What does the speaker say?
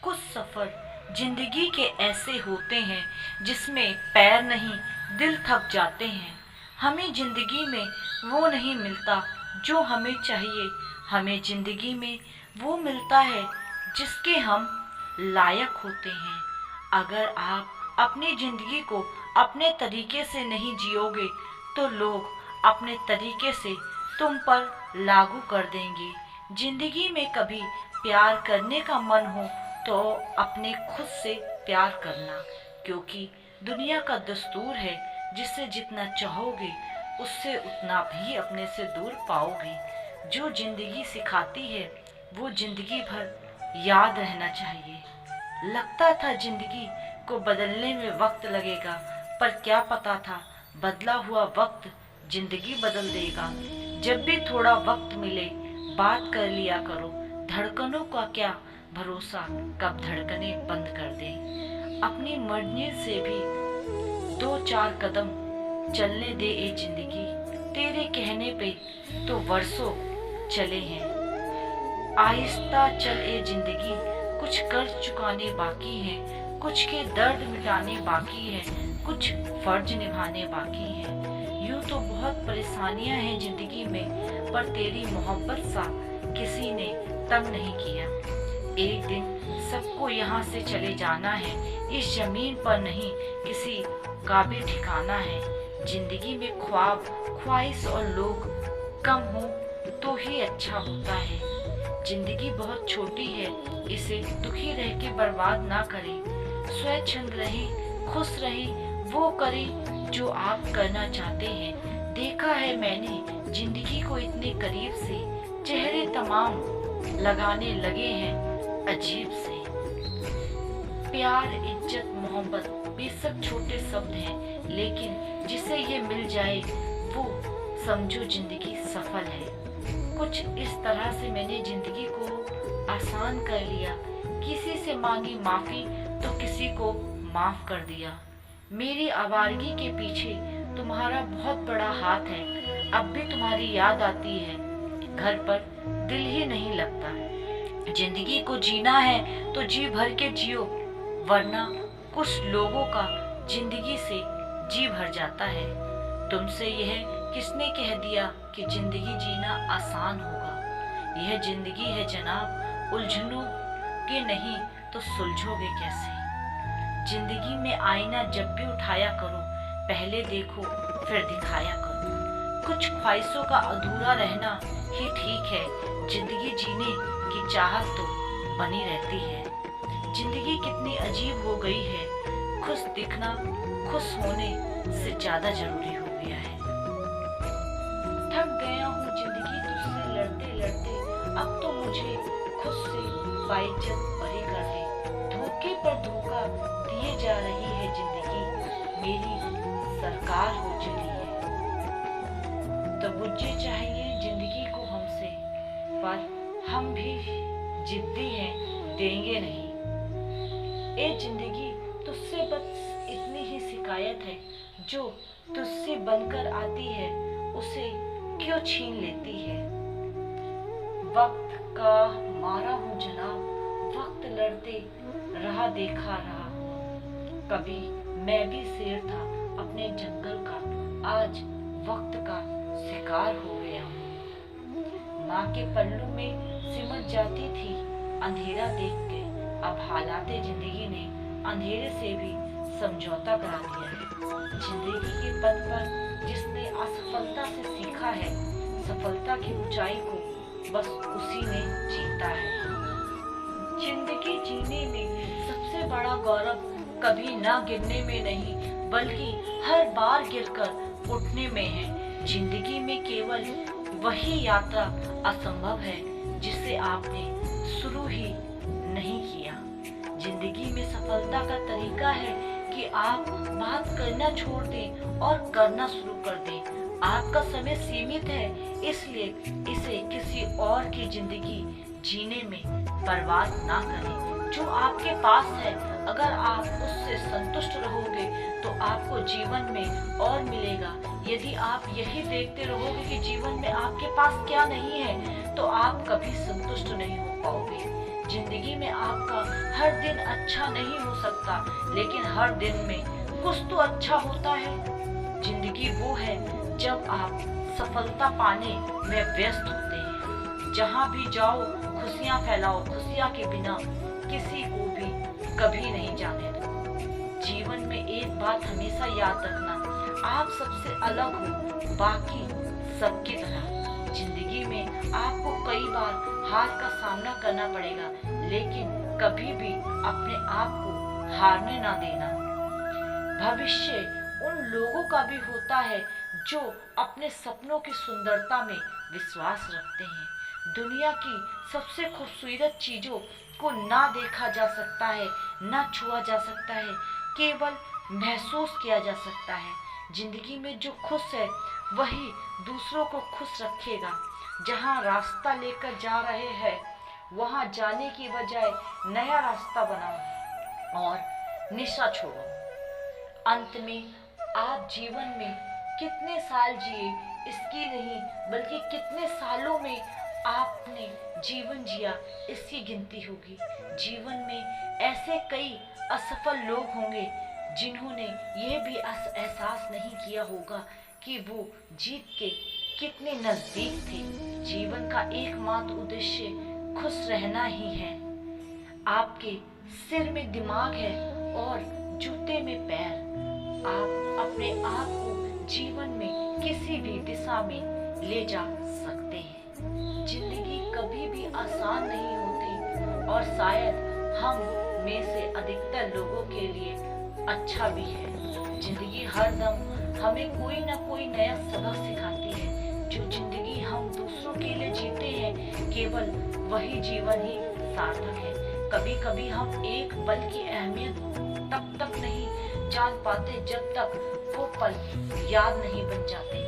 कुछ सफ़र जिंदगी के ऐसे होते हैं जिसमें पैर नहीं दिल थक जाते हैं। हमें जिंदगी में वो नहीं मिलता जो हमें चाहिए। हमें जिंदगी में वो मिलता है जिसके हम लायक होते हैं। अगर आप अपनी जिंदगी को अपने तरीके से नहीं जियोगे तो लोग अपने तरीके से तुम पर लागू कर देंगे। जिंदगी में कभी प्यार करने का मन हो तो अपने खुद से प्यार करना, क्योंकि दुनिया का दस्तूर है जिसे जितना चाहोगे उससे उतना भी अपने से दूर पाओगे। जो जिंदगी सिखाती है वो जिंदगी भर याद रहना चाहिए। लगता था जिंदगी को बदलने में वक्त लगेगा, पर क्या पता था बदला हुआ वक्त जिंदगी बदल देगा। जब भी थोड़ा वक्त मिले बात कर लिया करो। धड़कनों का क्या भरोसा कब धड़कने बंद कर दें। अपनी मर्जी से भी 2-4 कदम चलने दे ए जिंदगी। तेरे कहने पे तो वर्षों चले हैं। आहिस्ता चल ए जिंदगी, कुछ कर्ज चुकाने बाकी हैं, कुछ के दर्द मिटाने बाकी है, कुछ फर्ज निभाने बाकी है। यूं तो बहुत परेशानियां हैं जिंदगी में, पर तेरी मोहब्बत सा किसी ने तंग नहीं किया। एक दिन सबको यहाँ से चले जाना है, इस जमीन पर नहीं किसी का भी ठिकाना है। जिंदगी में ख्वाब ख्वाहिश और लोग कम हो तो ही अच्छा होता है। जिंदगी बहुत छोटी है, इसे दुखी रह के बर्बाद ना करें। स्वच्छंद रहें, खुश रहें, वो करें जो आप करना चाहते हैं। देखा है मैंने जिंदगी को इतने करीब से, चेहरे तमाम लगाने लगे हैं अजीब से। प्यार इज्जत मोहब्बत बेशक छोटे शब्द हैं, लेकिन जिसे ये मिल जाए वो समझो जिंदगी सफल है। कुछ इस तरह से मैंने जिंदगी को आसान कर लिया। किसी से मांगी माफी तो किसी को माफ कर दिया। मेरी आवारगी के पीछे तुम्हारा बहुत बड़ा हाथ है। अब भी तुम्हारी याद आती है, घर पर दिल ही नहीं लगता। जिंदगी को जीना है तो जी भर के जियो, वरना कुछ लोगों का जिंदगी से जी भर जाता है। तुमसे यह किसने कह दिया कि जिंदगी जीना आसान होगा। यह जिंदगी है जनाब, उलझनोगे नहीं तो सुलझोगे कैसे। जिंदगी में आईना जब भी उठाया करो, पहले देखो फिर दिखाया करो। कुछ ख्वाहिशों का अधूरा रहना ही ठीक है। जिंदगी जीने की चाहत तो बनी रहती है। जिंदगी कितनी अजीब हो गई है, खुश दिखना खुश होने से ज्यादा जरूरी हो गया है। थक गया हूँ जिंदगी तुझसे लड़ते लड़ते, अब तो मुझे खुद से बाइज्जत परी कर दे। धोखे पर धोखा दिए जा रही है जिंदगी, मेरी सरकार हो चली है। तो मुझे चाहिए जिंदगी को हमसे, पर हम भी जिद्दी हैं, देंगे नहीं। ए जिंदगी तुझसे बस इतनी ही शिकायत है, जो तुझसे बनकर आती है उसे क्यों छीन लेती है। वक्त का मारा हूँ जनाब, वक्त लड़ते रहा देखा रहा। कभी मैं भी शेर था अपने जंगल का, आज वक्त का शिकार हो गया हूँ। माँ के पल्लू में सिमट जाती थी अंधेरा देख के, अब हालाते जिंदगी ने अंधेरे से भी समझौता करा दिया है। जिंदगी के पथ पर जिसने असफलता से सीखा है, सफलता की ऊंचाई को बस उसी ने जीता है। जिंदगी जीने में सबसे बड़ा गौरव कभी ना गिरने में नहीं, बल्कि हर बार गिरकर उठने में है। जिंदगी में केवल वही यात्रा असंभव है जिसे आपने शुरू ही नहीं किया। जिंदगी में सफलता का तरीका है कि आप बात करना छोड़ दें और करना शुरू कर दें। आपका समय सीमित है, इसलिए इसे किसी और की जिंदगी जीने में बर्बाद ना करें। जो आपके पास है, अगर आप उससे संतुष्ट रहोगे तो आपको जीवन में और मिलेगा। यदि आप यही देखते रहोगे कि जीवन में आपके पास क्या नहीं है, तो आप कभी संतुष्ट नहीं हो पाओगे। जिंदगी में आपका हर दिन अच्छा नहीं हो सकता, लेकिन हर दिन में कुछ तो अच्छा होता है। जिंदगी वो है जब आप सफलता पाने में व्यस्त होते हैं। जहाँ भी जाओ खुशियाँ फैलाओ, खुशियाँ के बिना किसी को भी कभी नहीं जाने दो। जीवन में एक बात हमेशा याद रखना, आप सबसे अलग हो बाकी सबकी तरह। जिंदगी में आपको कई बार हार का सामना करना पड़ेगा, लेकिन कभी भी अपने आप को हारने ना देना। भविष्य उन लोगों का भी होता है जो अपने सपनों की सुंदरता में विश्वास रखते हैं। दुनिया की सबसे खूबसूरत चीजों को ना देखा जा सकता है, ना छुआ जा सकता है, केवल महसूस किया जा सकता है। जिंदगी में जो खुश है वही दूसरों को खुश रखेगा। जहाँ रास्ता लेकर जा रहे हैं वहाँ जाने की बजाय नया रास्ता बनाओ और निशा छोड़ो। अंत में आप जीवन में कितने साल जिए इसकी नहीं, बल्कि कितने सालों में आपने जीवन जिया इसकी गिनती होगी। जीवन में ऐसे कई असफल लोग होंगे जिन्होंने यह भी एहसास नहीं किया होगा कि वो जीत के कितने नजदीक थे। जीवन का एकमात्र उद्देश्य खुश रहना ही है। आपके सिर में दिमाग है और जूते में पैर। आप अपने आप को जीवन में किसी भी दिशा में ले जा सकते हैं। जिंदगी कभी भी आसान नहीं होती और शायद हम में से अधिकतर लोगों के लिए अच्छा भी है। जिंदगी हर दम हमें कोई ना कोई नया सबक सिखाती है। जो जिंदगी हम दूसरों के लिए जीते हैं केवल वही जीवन ही सार्थक है। कभी कभी हम एक पल की अहमियत तब तक नहीं जान पाते जब तक वो पल याद नहीं बन जाते।